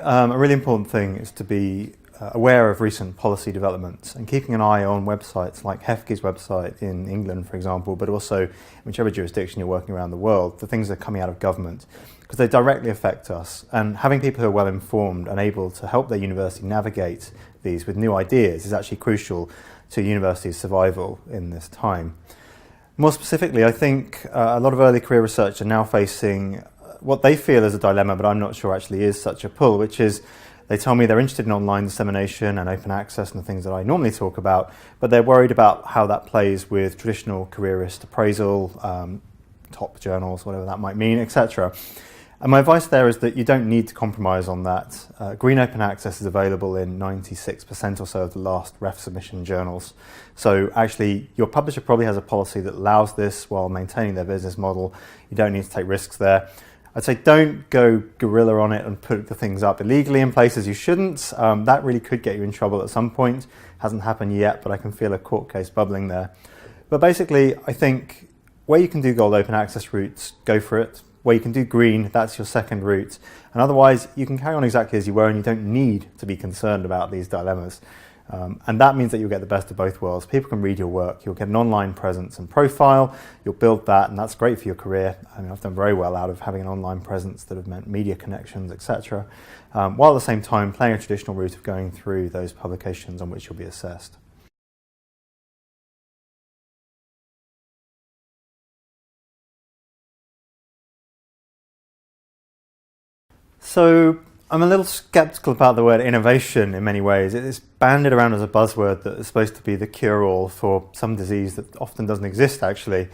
A really important thing is to be aware of recent policy developments and keeping an eye on websites like HEFG's website in England, for example, but also in whichever jurisdiction you're working around the world, the things that are coming out of government, because they directly affect us. And having people who are well informed and able to help their university navigate these with new ideas is actually crucial to university's survival in this time. More specifically, I think a lot of early career research are now facing what they feel is a dilemma, but I'm not sure actually is such a pull, which is they tell me they're interested in online dissemination and open access and the things that I normally talk about, but they're worried about how that plays with traditional careerist appraisal, top journals, whatever that might mean, etc. And my advice there is that you don't need to compromise on that. Green open access is available in 96% or so of the last ref submission journals. So actually, your publisher probably has a policy that allows this while maintaining their business model. You don't need to take risks there. I'd say don't go guerrilla on it and put the things up illegally in places you shouldn't. That really could get you in trouble at some point. Hasn't happened yet, but I can feel a court case bubbling there. But basically, I think where you can do gold open access routes, go for it. Where you can do green, that's your second route. And otherwise, you can carry on exactly as you were and you don't need to be concerned about these dilemmas. And that means that you'll get the best of both worlds. People can read your work, you'll get an online presence and profile, you'll build that, and that's great for your career. I mean, I've done very well out of having an online presence that have meant media connections, etc. While at the same time playing a traditional route of going through those publications on which you'll be assessed. So I'm a little skeptical about the word innovation in many ways. It's bandied around as a buzzword that is supposed to be the cure-all for some disease that often doesn't exist, actually.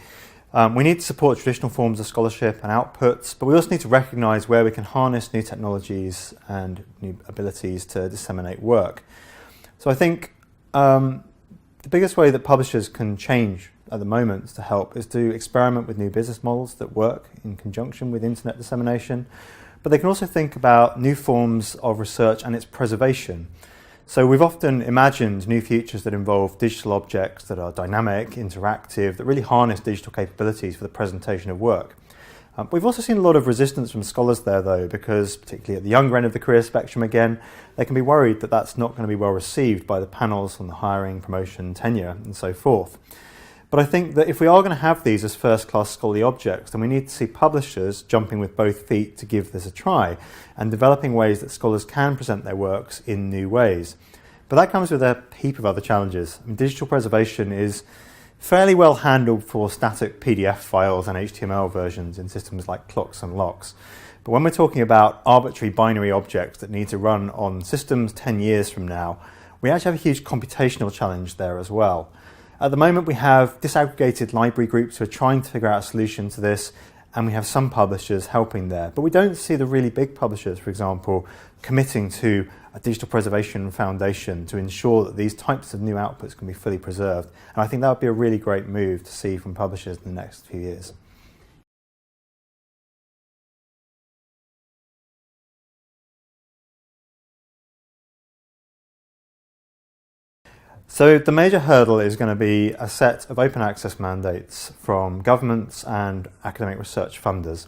We need to support traditional forms of scholarship and outputs, but we also need to recognise where we can harness new technologies and new abilities to disseminate work. So I think the biggest way that publishers can change at the moment to help is to experiment with new business models that work in conjunction with internet dissemination. But they can also think about new forms of research and its preservation. So we've often imagined new futures that involve digital objects that are dynamic, interactive, that really harness digital capabilities for the presentation of work. We've also seen a lot of resistance from scholars there, though, because particularly at the younger end of the career spectrum again, they can be worried that that's not going to be well received by the panels on the hiring, promotion, tenure, and so forth. But I think that if we are going to have these as first-class scholarly objects, then we need to see publishers jumping with both feet to give this a try and developing ways that scholars can present their works in new ways. But that comes with a heap of other challenges. I mean, digital preservation is fairly well handled for static PDF files and HTML versions in systems like clocks and locks. But when we're talking about arbitrary binary objects that need to run on systems 10 years from now, we actually have a huge computational challenge there as well. At the moment, we have disaggregated library groups who are trying to figure out a solution to this, and we have some publishers helping there. But we don't see the really big publishers, for example, committing to a digital preservation foundation to ensure that these types of new outputs can be fully preserved. And I think that would be a really great move to see from publishers in the next few years. So the major hurdle is going to be a set of open access mandates from governments and academic research funders.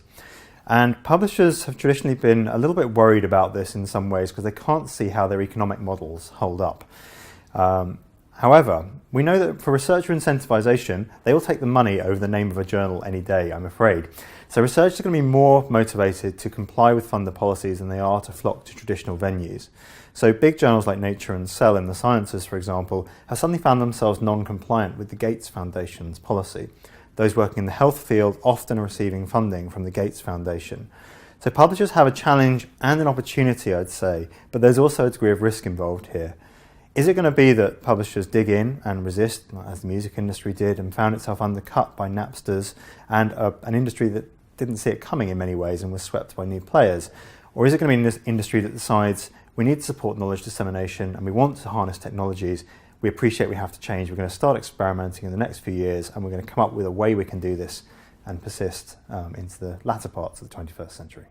And publishers have traditionally been a little bit worried about this in some ways because they can't see how their economic models hold up. However, we know that for researcher incentivization, they will take the money over the name of a journal any day, I'm afraid. So researchers are going to be more motivated to comply with funder policies than they are to flock to traditional venues. So big journals like Nature and Cell in the Sciences, for example, have suddenly found themselves non-compliant with the Gates Foundation's policy. Those working in the health field often are receiving funding from the Gates Foundation. So publishers have a challenge and an opportunity, I'd say, but there's also a degree of risk involved here. Is it going to be that publishers dig in and resist, as the music industry did, and found itself undercut by Napsters and an industry that didn't see it coming in many ways and was swept by new players? Or is it going to be this industry that decides we need to support knowledge dissemination and we want to harness technologies, we appreciate we have to change, we're going to start experimenting in the next few years and we're going to come up with a way we can do this and persist into the latter parts of the 21st century?